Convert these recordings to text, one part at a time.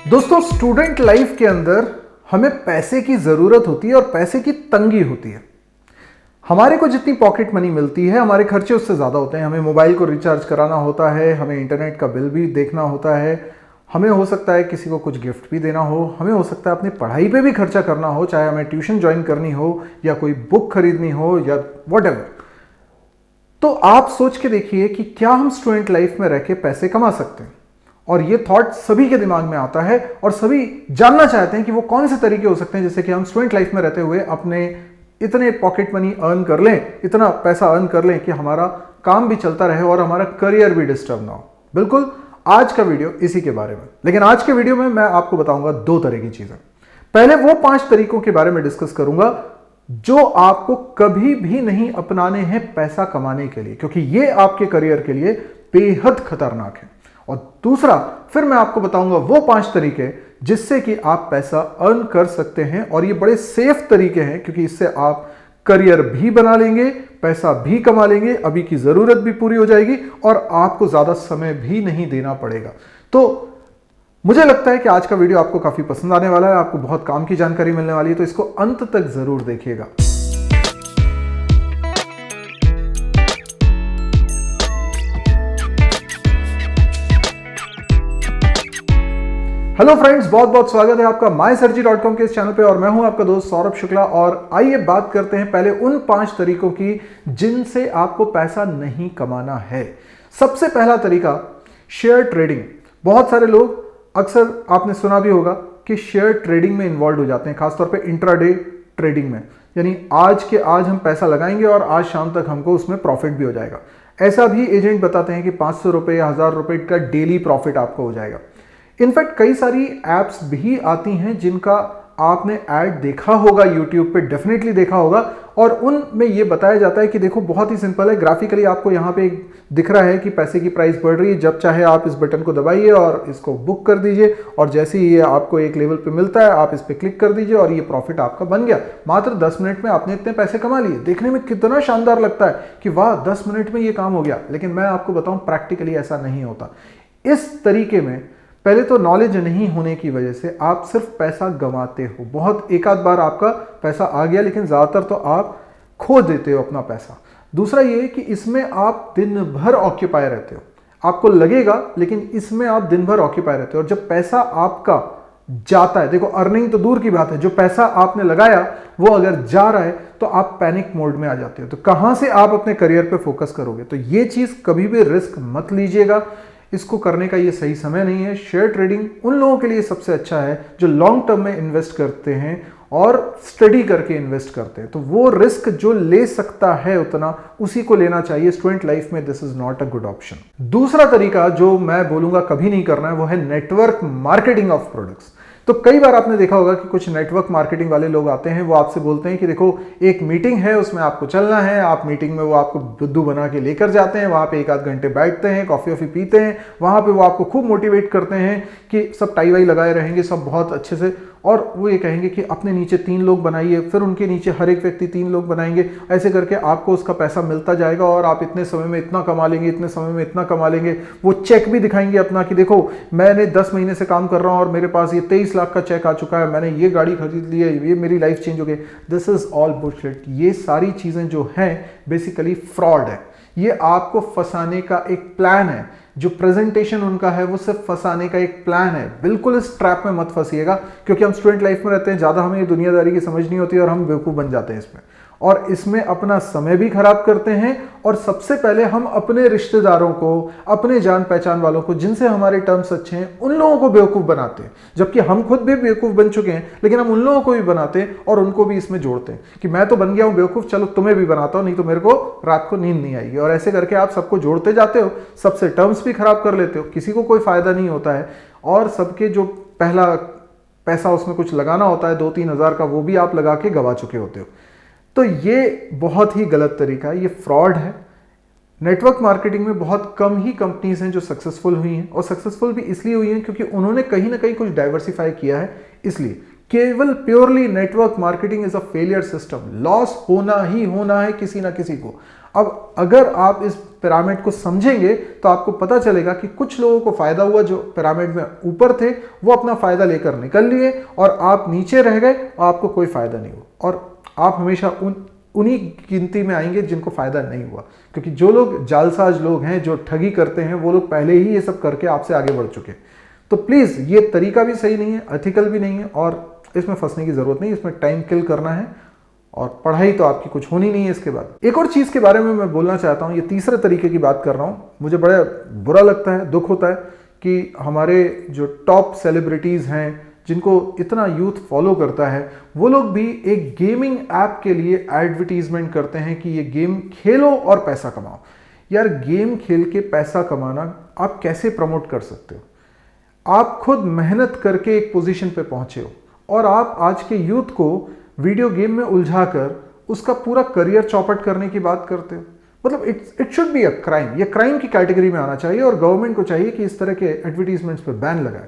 दोस्तों, student life के अंदर हमें पैसे की ज़रूरत होती है और पैसे की तंगी होती है। हमारे को जितनी पॉकेट मनी मिलती है, हमारे खर्चे उससे ज़्यादा होते हैं। हमें मोबाइल को रिचार्ज कराना होता है, हमें इंटरनेट का बिल भी देखना होता है, हमें हो सकता है किसी को कुछ गिफ्ट भी देना हो, हमें हो सकता है अपनी पढ़ाई पे भी खर्चा करना हो, चाहे हमें ट्यूशन ज्वाइन करनी हो या कोई बुक खरीदनी हो या व्हाटएवर। तो आप सोच के देखिए कि क्या हम स्टूडेंट लाइफ में रह के पैसे कमा सकते हैं। और ये थॉट सभी के दिमाग में आता है और सभी जानना चाहते हैं कि वो कौन से तरीके हो सकते हैं जिससे कि हम स्टूडेंट लाइफ में रहते हुए अपने इतने पॉकेट मनी अर्न कर लें, इतना पैसा अर्न कर लें कि हमारा काम भी चलता रहे और हमारा करियर भी डिस्टर्ब ना हो। बिल्कुल आज का वीडियो इसी के बारे में। लेकिन आज के वीडियो में मैं आपको बताऊंगा दो तरह की चीजें। पहले वो 5 तरीकों के बारे में डिस्कस करूंगा जो आपको कभी भी नहीं अपनाने हैं पैसा कमाने के लिए, क्योंकि ये आपके करियर के लिए बेहद खतरनाक है। और दूसरा, फिर मैं आपको बताऊंगा वो 5 तरीके जिससे कि आप पैसा अर्न कर सकते हैं और ये बड़े सेफ तरीके हैं, क्योंकि इससे आप करियर भी बना लेंगे, पैसा भी कमा लेंगे, अभी की जरूरत भी पूरी हो जाएगी और आपको ज्यादा समय भी नहीं देना पड़ेगा। तो मुझे लगता है कि आज का वीडियो आपको काफी पसंद आने वाला है, आपको बहुत काम की जानकारी मिलने वाली है, तो इसको अंत तक जरूर देखिएगा। हेलो फ्रेंड्स, बहुत बहुत स्वागत है आपका mysurgery.com के इस चैनल पे और मैं हूं आपका दोस्त सौरभ शुक्ला। और आइए बात करते हैं पहले उन 5 तरीकों की जिनसे आपको पैसा नहीं कमाना है। सबसे पहला तरीका, शेयर ट्रेडिंग। बहुत सारे लोग, अक्सर आपने सुना भी होगा कि शेयर ट्रेडिंग में इन्वॉल्व हो जाते हैं, खासतौर पे इंट्राडे ट्रेडिंग में। यानी आज के आज हम पैसा लगाएंगे और आज शाम तक हमको उसमें प्रॉफिट भी हो जाएगा। ऐसा भी एजेंट बताते हैं कि 500 रुपये या 1000 रुपये का डेली प्रॉफिट आपको हो जाएगा। इनफैक्ट कई सारी एप्स भी आती हैं जिनका आपने ऐड देखा होगा, यूट्यूब पे डेफिनेटली देखा होगा, और उनमें ये बताया जाता है कि देखो बहुत ही सिंपल है, ग्राफिकली आपको यहाँ पे दिख रहा है कि पैसे की प्राइस बढ़ रही है, जब चाहे आप इस बटन को दबाइए और इसको बुक कर दीजिए और जैसे ही ये आपको एक लेवल पे मिलता है आप इस पर क्लिक कर दीजिए और ये प्रॉफिट आपका बन गया। मात्र 10 मिनट में आपने इतने पैसे कमा लिए। देखने में कितना शानदार लगता है कि वाह 10 मिनट में ये काम हो गया, लेकिन मैं आपको बताऊं प्रैक्टिकली ऐसा नहीं होता। इस तरीके में पहले तो नॉलेज नहीं होने की वजह से आप सिर्फ पैसा गंवाते हो। बहुत एक आध बार आपका पैसा आ गया, लेकिन ज़्यादातर तो आप खो देते हो अपना पैसा। दूसरा ये है कि इसमें आप दिन भर ऑक्यूपाई रहते हो, आपको लगेगा, लेकिन इसमें आप दिन भर ऑक्यूपाई रहते हो। और जब पैसा आपका जाता है, देखो अर्निंग तो दूर की बात है, जो पैसा आपने लगाया वो अगर जा रहा है तो आप पैनिक मोड में आ जाते हो। तो कहाँ से आप अपने करियर पे फोकस करोगे? तो ये चीज़ कभी भी रिस्क मत लीजिएगा, इसको करने का ये सही समय नहीं है। शेयर ट्रेडिंग उन लोगों के लिए सबसे अच्छा है जो लॉन्ग टर्म में इन्वेस्ट करते हैं और स्टडी करके इन्वेस्ट करते हैं। तो वो रिस्क जो ले सकता है उतना उसी को लेना चाहिए। स्टूडेंट लाइफ में this is not a good option. दूसरा तरीका जो मैं बोलूंगा कभी नहीं करना है वो है नेटवर्क मार्केटिंग ऑफ प्रोडक्ट्स। तो कई बार आपने देखा होगा कि कुछ नेटवर्क मार्केटिंग वाले लोग आते हैं, वो आपसे बोलते हैं कि देखो एक मीटिंग है, उसमें आपको चलना है। आप मीटिंग में वो आपको बुद्धू बना के लेकर जाते हैं, वहाँ पे 1 आध घंटे बैठते हैं, कॉफ़ी वॉफ़ी पीते हैं, वहाँ पे वो आपको खूब मोटिवेट करते हैं कि सब टाई वाई लगाए रहेंगे, सब बहुत अच्छे से, और वो ये कहेंगे कि अपने नीचे 3 लोग बनाइए, फिर उनके नीचे हर एक व्यक्ति 3 लोग बनाएंगे। ऐसे करके आपको उसका पैसा मिलता जाएगा और आप इतने समय में इतना कमा लेंगे, इतने समय में इतना कमा लेंगे। वो चेक भी दिखाएंगे अपना कि देखो मैंने 10 महीने से काम कर रहा हूँ और मेरे पास ये 23 लाख का चेक आ चुका है, मैंने ये गाड़ी खरीद ली है, ये मेरी लाइफ चेंज हो गई। This is all bullshit. ये सारी चीज़ें जो हैं बेसिकली फ्रॉड है। ये आपको फंसाने का एक प्लान है। जो प्रेजेंटेशन उनका है वो सिर्फ फंसाने का एक प्लान है। बिल्कुल इस ट्रैप में मत फंसिएगा, क्योंकि हम स्टूडेंट लाइफ में रहते हैं, ज़्यादा हमें ये दुनियादारी की समझ नहीं होती और हम बेवकूफ़ बन जाते हैं इसमें, और इसमें अपना समय भी खराब करते हैं। और सबसे पहले हम अपने रिश्तेदारों को, अपने जान पहचान वालों को जिनसे हमारे टर्म्स अच्छे हैं, उन लोगों को बेवकूफ़ बनाते हैं। जबकि हम खुद भी बेवकूफ़ बन चुके हैं, लेकिन हम उन लोगों को भी बनाते हैं और उनको भी इसमें जोड़ते हैं कि मैं तो बन गया हूँ बेवकूफ़, चलो तुम्हें भी बनाता हूँ, नहीं तो मेरे को रात को नींद नहीं आएगी। और ऐसे करके आप सबको जोड़ते जाते हो, सबसे टर्म्स भी खराब कर लेते हो, किसी को कोई फ़ायदा नहीं होता है, और सबके जो पहला पैसा उसमें कुछ लगाना होता है 2-3 हज़ार का, वो भी आप लगा के गवा चुके होते हो। तो ये बहुत ही गलत तरीका है, ये फ्रॉड है। नेटवर्क मार्केटिंग में बहुत कम ही कंपनीज हैं जो सक्सेसफुल हुई हैं, और सक्सेसफुल भी इसलिए हुई हैं क्योंकि उन्होंने कहीं ना कहीं कुछ डाइवर्सिफाई किया है। इसलिए केवल purely network marketing is a failure system. Loss होना ही होना है किसी ना किसी को। अब अगर आप इस पिरामिड को समझेंगे तो आपको पता चलेगा कि कुछ लोगों को फायदा हुआ जो पिरामिड में ऊपर थे, वो अपना फायदा लेकर निकल लिए और आप नीचे रह गए और आपको कोई फायदा नहीं हुआ, और आप हमेशा उन्हीं गिनती में आएंगे जिनको फायदा नहीं हुआ, क्योंकि जो लोग जालसाज लोग हैं, जो ठगी करते हैं, वो लोग पहले ही ये सब करके आपसे आगे बढ़ चुके। तो प्लीज ये तरीका भी सही नहीं है, एथिकल भी नहीं है, और इसमें फंसने की जरूरत नहीं, इसमें टाइम किल करना है और पढ़ाई तो आपकी कुछ होनी नहीं है इसके बाद। एक और चीज के बारे में मैं बोलना चाहता हूं, ये तीसरे तरीके की बात कर रहा हूं। मुझे बड़ा बुरा लगता है, दुख होता है कि हमारे जो टॉप सेलिब्रिटीज हैं, जिनको इतना यूथ फॉलो करता है, वो लोग भी एक गेमिंग ऐप के लिए एडवर्टीजमेंट करते हैं कि ये गेम खेलो और पैसा कमाओ। यार, गेम खेल के पैसा कमाना आप कैसे प्रमोट कर सकते हो? आप खुद मेहनत करके एक पोजीशन पे पहुंचे हो और आप आज के यूथ को वीडियो गेम में उलझाकर उसका पूरा करियर चौपट करने की बात करते हो। मतलब it should be a crime. ये क्राइम की कैटेगरी में आना चाहिए और गवर्नमेंट को चाहिए कि इस तरह के एडवर्टीजमेंट्स पे बैन लगाए।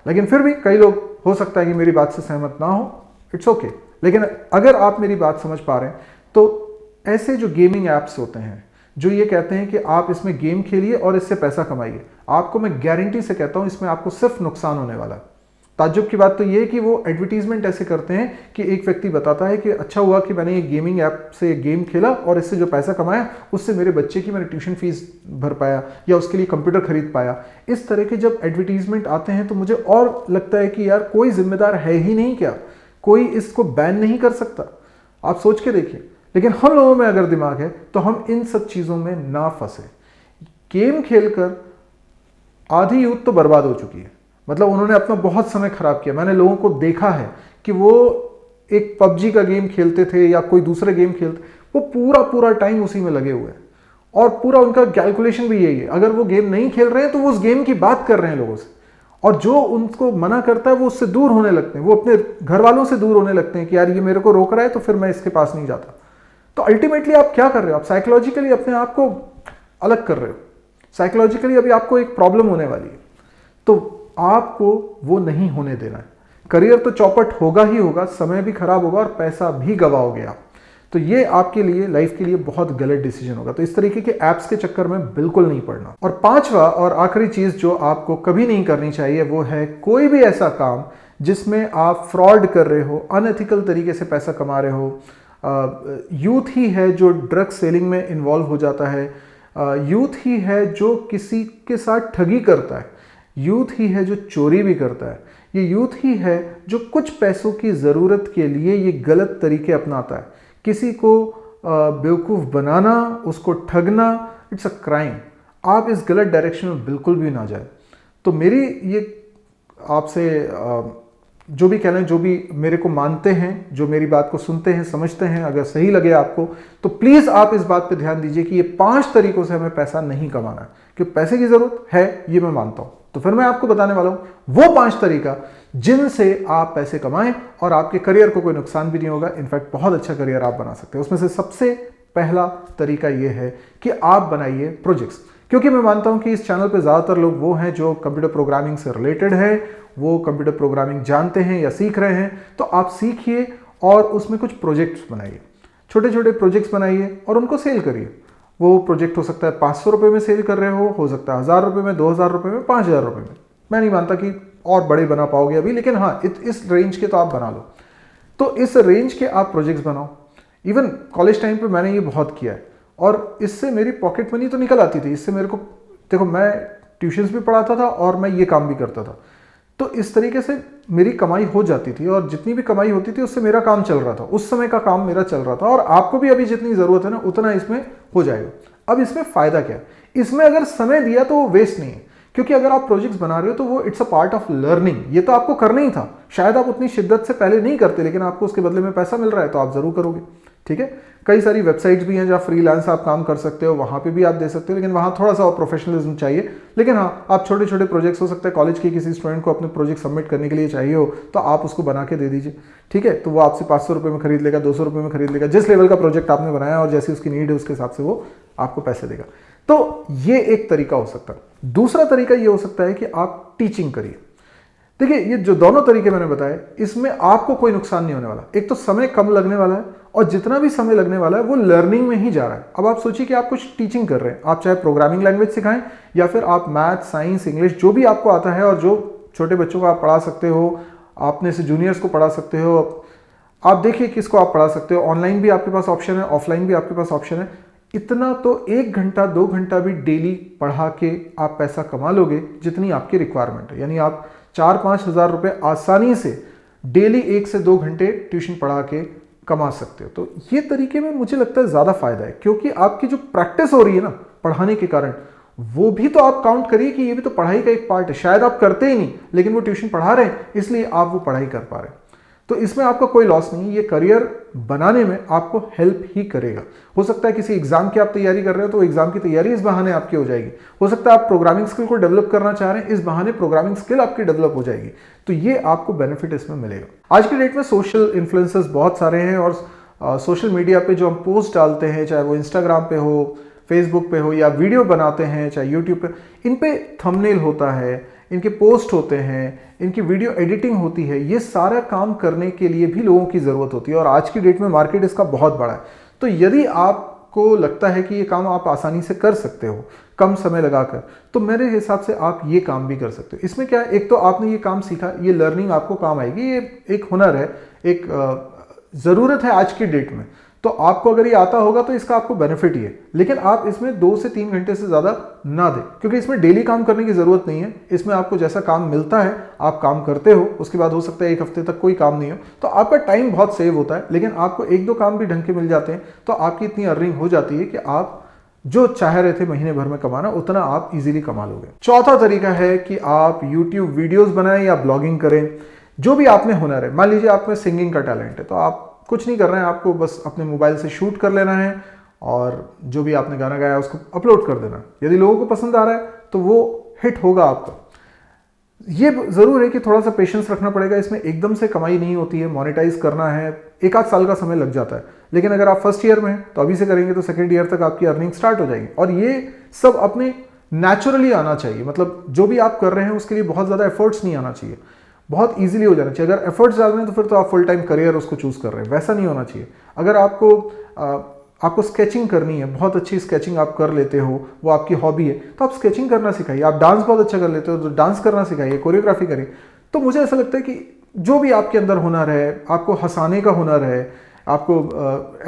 लेकिन फिर भी कई लोग हो सकता है कि मेरी बात से सहमत ना हो, इट्स ओके। लेकिन अगर आप मेरी बात समझ पा रहे हैं तो ऐसे जो गेमिंग ऐप्स होते हैं जो ये कहते हैं कि आप इसमें गेम खेलिए और इससे पैसा कमाइए, आपको मैं गारंटी से कहता हूं इसमें आपको सिर्फ नुकसान होने वाला है। ताज्जुब की बात तो ये है कि वो एडवर्टीजमेंट ऐसे करते हैं कि एक व्यक्ति बताता है कि अच्छा हुआ कि मैंने ये गेमिंग ऐप से गेम खेला और इससे जो पैसा कमाया उससे मेरे बच्चे की मैंने ट्यूशन फीस भर पाया या उसके लिए कंप्यूटर खरीद पाया। इस तरह के जब एडवर्टीजमेंट आते हैं तो मुझे और लगता है कि यार कोई जिम्मेदार है ही नहीं क्या? कोई इसको बैन नहीं कर सकता? आप सोच के देखिए। लेकिन हम लोगों में अगर दिमाग है तो हम इन सब चीज़ों में ना फंसे। गेम खेलकर आधी यूथ तो बर्बाद हो चुकी है, मतलब उन्होंने अपना बहुत समय खराब किया। मैंने लोगों को देखा है कि वो एक पबजी का गेम खेलते थे या कोई दूसरे गेम खेलते, वो पूरा टाइम उसी में लगे हुए हैं और पूरा उनका कैलकुलेशन भी यही है। अगर वो गेम नहीं खेल रहे हैं तो वो उस गेम की बात कर रहे हैं लोगों से, और जो उनको मना करता है वो उससे दूर होने लगते हैं, वो अपने घर वालों से दूर होने लगते हैं कि यार ये मेरे को रोक रहा है तो फिर मैं इसके पास नहीं जाता। तो अल्टीमेटली आप क्या कर रहे हो? आप साइकोलॉजिकली अपने आप को अलग कर रहे हो। साइकोलॉजिकली अभी आपको एक प्रॉब्लम होने वाली है, तो आपको वो नहीं होने देना है। करियर तो चौपट होगा ही होगा, समय भी खराब होगा और पैसा भी गवाओगे आप। तो ये आपके लिए, लाइफ के लिए बहुत गलत डिसीजन होगा। तो इस तरीके के एप्स के चक्कर में बिल्कुल नहीं पड़ना। और पांचवा और आखिरी चीज जो आपको कभी नहीं करनी चाहिए वो है कोई भी ऐसा काम जिसमें आप फ्रॉड कर रहे हो, अनएथिकल तरीके से पैसा कमा रहे हो। यूथ ही है जो ड्रग सेलिंग में इन्वॉल्व हो जाता है, यूथ ही है जो किसी के साथ ठगी करता है, यूथ ही है जो चोरी भी करता है, ये यूथ ही है जो कुछ पैसों की ज़रूरत के लिए ये गलत तरीके अपनाता है। किसी को बेवकूफ़ बनाना, उसको ठगना, इट्स अ क्राइम। आप इस गलत डायरेक्शन में बिल्कुल भी ना जाए। तो मेरी ये आपसे जो भी कह लें, जो भी मेरे को मानते हैं, जो मेरी बात को सुनते हैं, समझते हैं, अगर सही लगे आपको तो प्लीज़ आप इस बात पे ध्यान दीजिए कि ये 5 तरीकों से हमें पैसा नहीं कमाना है। क्योंकि पैसे की ज़रूरत है, ये मैं मानता हूँ। तो फिर मैं आपको बताने वाला हूँ वो 5 तरीका जिनसे आप पैसे कमाएं और आपके करियर को कोई नुकसान भी नहीं होगा, इनफैक्ट बहुत अच्छा करियर आप बना सकते हैं। उसमें से सबसे पहला तरीका ये है कि आप बनाइए प्रोजेक्ट्स। क्योंकि मैं मानता हूं कि इस चैनल पे ज़्यादातर लोग वो हैं जो कंप्यूटर प्रोग्रामिंग से रिलेटेड है, वो कंप्यूटर प्रोग्रामिंग जानते हैं या सीख रहे हैं। तो आप सीखिए और उसमें कुछ प्रोजेक्ट्स बनाइए, छोटे छोटे प्रोजेक्ट्स बनाइए और उनको सेल करिए। वो प्रोजेक्ट हो सकता है 500 रुपये में सेल कर रहे हो सकता है 1000 रुपये में, 2000 रुपये में, 5000 रुपये में। मैं नहीं मानता कि और बड़े बना पाओगे अभी, लेकिन हाँ इस रेंज के तो आप बना लो। तो इस रेंज के आप प्रोजेक्ट्स बनाओ। इवन कॉलेज टाइम पे मैंने ये बहुत किया है और इससे मेरी पॉकेट मनी तो निकल आती थी। इससे मेरे को, देखो, मैं ट्यूशन्स भी पढ़ाता था और मैं ये काम भी करता था, तो इस तरीके से मेरी कमाई हो जाती थी और जितनी भी कमाई होती थी उससे मेरा काम चल रहा था, उस समय का काम मेरा चल रहा था। और आपको भी अभी जितनी ज़रूरत है ना उतना इसमें हो जाएगा। अब इसमें फ़ायदा क्या है? इसमें अगर समय दिया तो वो वेस्ट नहीं है, क्योंकि अगर आप प्रोजेक्ट्स बना रहे हो तो वो it's a part of learning. ये तो आपको करना ही था, शायद आप उतनी शिद्दत से पहले नहीं करते, लेकिन आपको उसके बदले में पैसा मिल रहा है तो आप ज़रूर करोगे। ठीक है, कई सारी वेबसाइट्स भी हैं जहाँ फ्रीलांस आप काम कर सकते हो, वहाँ पे भी आप दे सकते हो, लेकिन वहाँ थोड़ा सा प्रोफेशनलिज्म चाहिए। लेकिन हाँ, आप छोटे छोटे प्रोजेक्ट्स, हो सकता है कॉलेज के किसी स्टूडेंट को अपने प्रोजेक्ट सबमिट करने के लिए चाहिए हो तो आप उसको बना के दे दीजिए। ठीक है, तो वो आपसे 500 रुपये में खरीद लेगा, 200 रुपये में खरीद लेगा, जिस लेवल का प्रोजेक्ट आपने बनाया और जैसी उसकी नीड है उसके हिसाब से वो आपको पैसे देगा। तो ये एक तरीका हो सकता है। दूसरा तरीका ये हो सकता है कि आप टीचिंग करिए। देखिए, ये जो दोनों तरीके मैंने बताए, इसमें आपको कोई नुकसान नहीं होने वाला। एक तो समय कम लगने वाला है, और जितना भी समय लगने वाला है वो लर्निंग में ही जा रहा है। अब आप सोचिए कि आप कुछ टीचिंग कर रहे हैं, आप चाहे प्रोग्रामिंग लैंग्वेज सिखाएं या फिर आप मैथ, साइंस, इंग्लिश, जो भी आपको आता है और जो छोटे बच्चों को आप पढ़ा सकते हो, आपने से जूनियर्स को पढ़ा सकते हो। आप देखिए किसको आप पढ़ा सकते हो, ऑनलाइन भी आपके पास ऑप्शन है, ऑफलाइन भी आपके पास ऑप्शन है। इतना तो 1 घंटा 2 घंटा भी डेली पढ़ा के आप पैसा कमा लोगे जितनी आपकी रिक्वायरमेंट है। यानी आप 4-5 हज़ार रुपये आसानी से डेली 1 से 2 घंटे ट्यूशन पढ़ा के कमा सकते हो। तो ये तरीके में मुझे लगता है ज़्यादा फायदा है, क्योंकि आपकी जो प्रैक्टिस हो रही है ना पढ़ाने के कारण, वो भी तो आप काउंट करिए कि ये भी तो पढ़ाई का एक पार्ट है। शायद आप करते ही नहीं, लेकिन वो ट्यूशन पढ़ा रहे हैं इसलिए आप वो पढ़ाई कर पा रहे हैं। तो इसमें आपका कोई लॉस नहीं, ये करियर बनाने में आपको हेल्प ही करेगा। हो सकता है किसी एग्जाम की आप तैयारी कर रहे हो तो एग्जाम की तैयारी इस बहाने आपकी हो जाएगी। हो सकता है आप प्रोग्रामिंग स्किल को डेवलप करना चाह रहे हैं, इस बहाने प्रोग्रामिंग स्किल आपकी डेवलप हो जाएगी। तो ये आपको बेनिफिट इसमें मिलेगा। आज की डेट में सोशल इन्फ्लुएंसर्स बहुत सारे हैं, और सोशल मीडिया पे जो हम पोस्ट डालते हैं, चाहे वो इंस्टाग्राम पे हो, फेसबुक पे हो, या वीडियो बनाते हैं चाहे यूट्यूब पे, इन पे थंबनेल होता है, इनके पोस्ट होते हैं, इनकी वीडियो एडिटिंग होती है। ये सारा काम करने के लिए भी लोगों की ज़रूरत होती है, और आज की डेट में मार्केट इसका बहुत बड़ा है। तो यदि आपको लगता है कि ये काम आप आसानी से कर सकते हो कम समय लगाकर, तो मेरे हिसाब से आप ये काम भी कर सकते हो। इसमें क्या है, एक तो आपने ये काम सीखा, ये लर्निंग आपको काम आएगी, ये एक हुनर है, एक ज़रूरत है आज की डेट में। तो आपको अगर ये आता होगा तो इसका आपको बेनिफिट ही है, लेकिन आप इसमें 2 से 3 घंटे से ज़्यादा ना दें, क्योंकि इसमें डेली काम करने की ज़रूरत नहीं है। इसमें आपको जैसा काम मिलता है आप काम करते हो, उसके बाद हो सकता है 1 हफ्ते तक कोई काम नहीं हो, तो आपका टाइम बहुत सेव होता है। लेकिन आपको 1-2 काम भी ढंग के मिल जाते हैं तो आपकी इतनी अर्निंग हो जाती है कि आप जो चाह रहे थे महीने भर में कमाना, उतना आप इजीली कमा लोगे। चौथा तरीका है कि आप यूट्यूब वीडियोज़ बनाएं या ब्लॉगिंग करें। जो भी आप में हुनर है, मान लीजिए आप में सिंगिंग का टैलेंट है, तो आप कुछ नहीं कर रहे हैं, आपको बस अपने मोबाइल से शूट कर लेना है और जो भी आपने गाना गाया उसको अपलोड कर देना। यदि लोगों को पसंद आ रहा है तो वो हिट होगा आपका। ये ज़रूर है कि थोड़ा सा पेशेंस रखना पड़ेगा, इसमें एकदम से कमाई नहीं होती है। मोनेटाइज करना है 1-8 साल का समय लग जाता है, लेकिन अगर आप फर्स्ट ईयर में हैं तो अभी से करेंगे तो सेकेंड ईयर तक आपकी अर्निंग स्टार्ट हो जाएगी। और ये सब अपने नेचुरली आना चाहिए, मतलब जो भी आप कर रहे हैं उसके लिए बहुत ज़्यादा एफर्ट्स नहीं आना चाहिए, बहुत इजीली हो जाना चाहिए। अगर एफर्ट्स डाल रहे हैं तो फिर तो आप फुल टाइम करियर उसको चूज कर रहे हैं, वैसा नहीं होना चाहिए। अगर आपको स्केचिंग करनी है, बहुत अच्छी स्केचिंग आप कर लेते हो, वो आपकी हॉबी है, तो आप स्केचिंग करना सिखाइए। आप डांस बहुत अच्छा कर लेते हो तो डांस करना सिखाइए, कोरियोग्राफी करिए। तो मुझे ऐसा लगता है कि जो भी आपके अंदर हुनर है, आपको हंसाने का हुनर है, आपको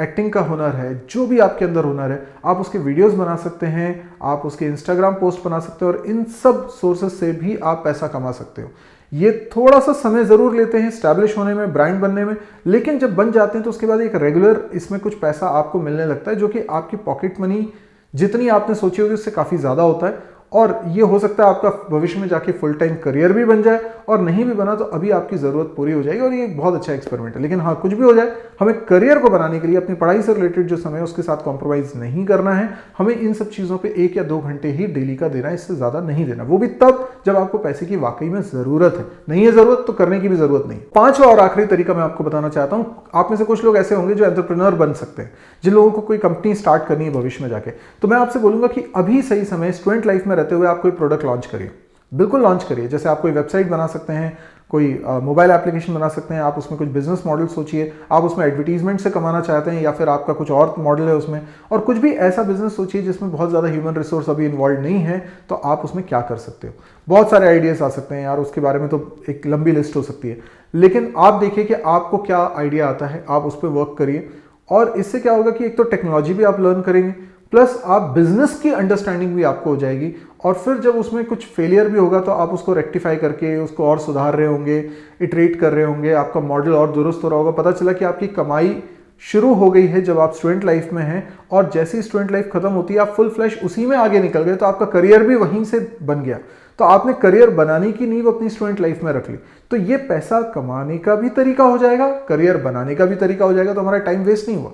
एक्टिंग का हुनर है, जो भी आपके अंदर हुनर है, आप उसके वीडियोस बना सकते हैं, आप उसके इंस्टाग्राम पोस्ट बना सकते हो, और इन सब सोर्सेज से भी आप पैसा कमा सकते हो। ये थोड़ा सा समय ज़रूर लेते हैं स्टैब्लिश होने में, ब्रांड बनने में, लेकिन जब बन जाते हैं तो उसके बाद एक रेगुलर इसमें कुछ पैसा आपको मिलने लगता है, जो कि आपकी पॉकेट मनी जितनी आपने सोची होगी उससे काफ़ी ज़्यादा होता है। और ये हो सकता है आपका भविष्य में जाके फुल टाइम करियर भी बन जाए, और नहीं भी बना तो अभी आपकी ज़रूरत पूरी हो जाएगी, और ये एक बहुत अच्छा एक्सपेरिमेंट है। लेकिन हाँ, कुछ भी हो जाए, हमें करियर को बनाने के लिए अपनी पढ़ाई से रिलेटेड जो समय है उसके साथ कॉम्प्रोमाइज़ नहीं करना है। हमें इन सब चीज़ों पे 1 या 2 घंटे ही डेली का देना है, इससे ज़्यादा नहीं देना, वो भी तब जब आपको पैसे की वाकई में ज़रूरत है। नहीं है ज़रूरत तो करने की भी ज़रूरत नहीं। 5वां और आखिरी तरीका मैं आपको बताना चाहता हूँ। आप में से कुछ लोग ऐसे होंगे जो एंटरप्रेन्योर बन सकते हैं, जिन लोगों को कोई कंपनी स्टार्ट करनी है भविष्य में जाके, तो मैं आपसे बोलूँगा कि अभी सही समय, स्टूडेंट लाइफ में रहते हुए आप कोई प्रोडक्ट लॉन्च करिए, बिल्कुल लॉन्च करिए। जैसे आप कोई वेबसाइट बना सकते हैं, कोई मोबाइल एप्लीकेशन बना सकते हैं, आप उसमें कुछ बिजनेस मॉडल सोचिए, आप उसमें एडवर्टीजमेंट से कमाना चाहते हैं या फिर आपका कुछ और मॉडल है उसमें, और कुछ भी ऐसा बिजनेस सोचिए जिसमें बहुत ज़्यादा ह्यूमन रिसोर्स अभी इन्वॉल्व नहीं है, तो आप उसमें क्या कर सकते हो। बहुत सारे आइडियाज़ आ सकते हैं यार, उसके बारे में तो एक लंबी लिस्ट हो सकती है, लेकिन आप देखिए कि आपको क्या आइडिया आता है, आप उस पर वर्क करिए। और इससे क्या होगा कि एक तो टेक्नोलॉजी भी आप लर्न करेंगे, प्लस आप बिजनेस की अंडरस्टैंडिंग भी आपको हो जाएगी, और फिर जब उसमें कुछ फेलियर भी होगा तो आप उसको रेक्टिफाई करके उसको और सुधार रहे होंगे, इटरेट कर रहे होंगे, आपका मॉडल और दुरुस्त हो रहा होगा। पता चला कि आपकी कमाई शुरू हो गई है जब आप स्टूडेंट लाइफ में हैं, और जैसे ही स्टूडेंट लाइफ खत्म होती है आप फुल फ्लैश उसी में आगे निकल गए, तो आपका करियर भी वहीं से बन गया। तो आपने करियर बनाने की नींव अपनी स्टूडेंट लाइफ में रख ली, तो ये पैसा कमाने का भी तरीका हो जाएगा, करियर बनाने का भी तरीका हो जाएगा, तो हमारा टाइम वेस्ट नहीं हुआ।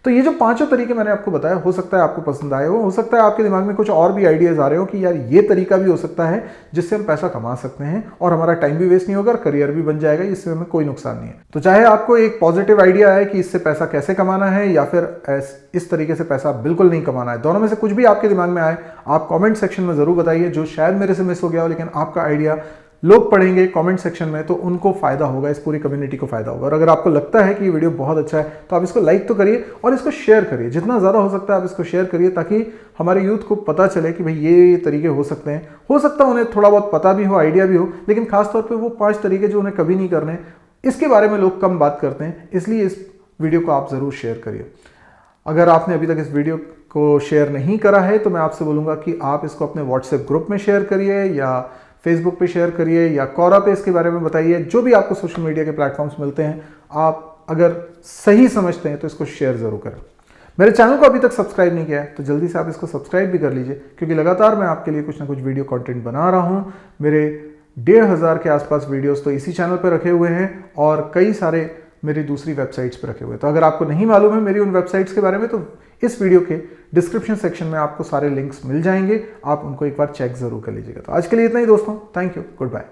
तो ये जो 5 तरीके मैंने आपको बताया, हो सकता है आपको पसंद आए हो सकता है आपके दिमाग में कुछ और भी आइडियाज आ रहे हो कि यार ये तरीका भी हो सकता है जिससे हम पैसा कमा सकते हैं और हमारा टाइम भी वेस्ट नहीं होगा और करियर भी बन जाएगा, इससे हमें कोई नुकसान नहीं है। तो चाहे आपको एक पॉजिटिव आइडिया है कि इससे पैसा कैसे कमाना है या फिर इस तरीके से पैसा बिल्कुल नहीं कमाना है, दोनों में से कुछ भी आपके दिमाग में आए, आप कॉमेंट सेक्शन में जरूर बताइए, जो शायद मेरे से मिस हो गया हो लेकिन आपका आइडिया लोग पढ़ेंगे कमेंट सेक्शन में तो उनको फायदा होगा, इस पूरी कम्युनिटी को फायदा होगा। और अगर आपको लगता है कि ये वीडियो बहुत अच्छा है तो आप इसको लाइक तो करिए और इसको शेयर करिए, जितना ज़्यादा हो सकता है आप इसको शेयर करिए, ताकि हमारे यूथ को पता चले कि भाई ये तरीके हो सकते हैं। हो सकता है उन्हें थोड़ा बहुत पता भी हो, आइडिया भी हो, लेकिन खासतौर पर वो 5 तरीके जो उन्हें कभी नहीं करने, इसके बारे में लोग कम बात करते हैं, इसलिए इस वीडियो को आप ज़रूर शेयर करिए। अगर आपने अभी तक इस वीडियो को शेयर नहीं करा है तो मैं आपसे बोलूँगा कि आप इसको अपने व्हाट्सएप ग्रुप में शेयर करिए या फेसबुक पे शेयर करिए या कोरा पे इसके बारे में बताइए। जो भी आपको सोशल मीडिया के प्लेटफॉर्म्स मिलते हैं, आप अगर सही समझते हैं तो इसको शेयर ज़रूर करें। मेरे चैनल को अभी तक सब्सक्राइब नहीं किया है तो जल्दी से आप इसको सब्सक्राइब भी कर लीजिए, क्योंकि लगातार मैं आपके लिए कुछ ना कुछ वीडियो कंटेंट बना रहा हूँ। मेरे 1500 के आसपास वीडियोस तो इसी चैनल पर रखे हुए हैं और कई सारे मेरी दूसरी वेबसाइट्स पर रखे हुए हैं। तो अगर आपको नहीं मालूम है मेरी उन वेबसाइट्स के बारे में तो इस वीडियो के डिस्क्रिप्शन सेक्शन में आपको सारे लिंक्स मिल जाएंगे, आप उनको एक बार चेक जरूर कर लीजिएगा। तो आज के लिए इतना ही दोस्तों, थैंक यू, गुड बाय।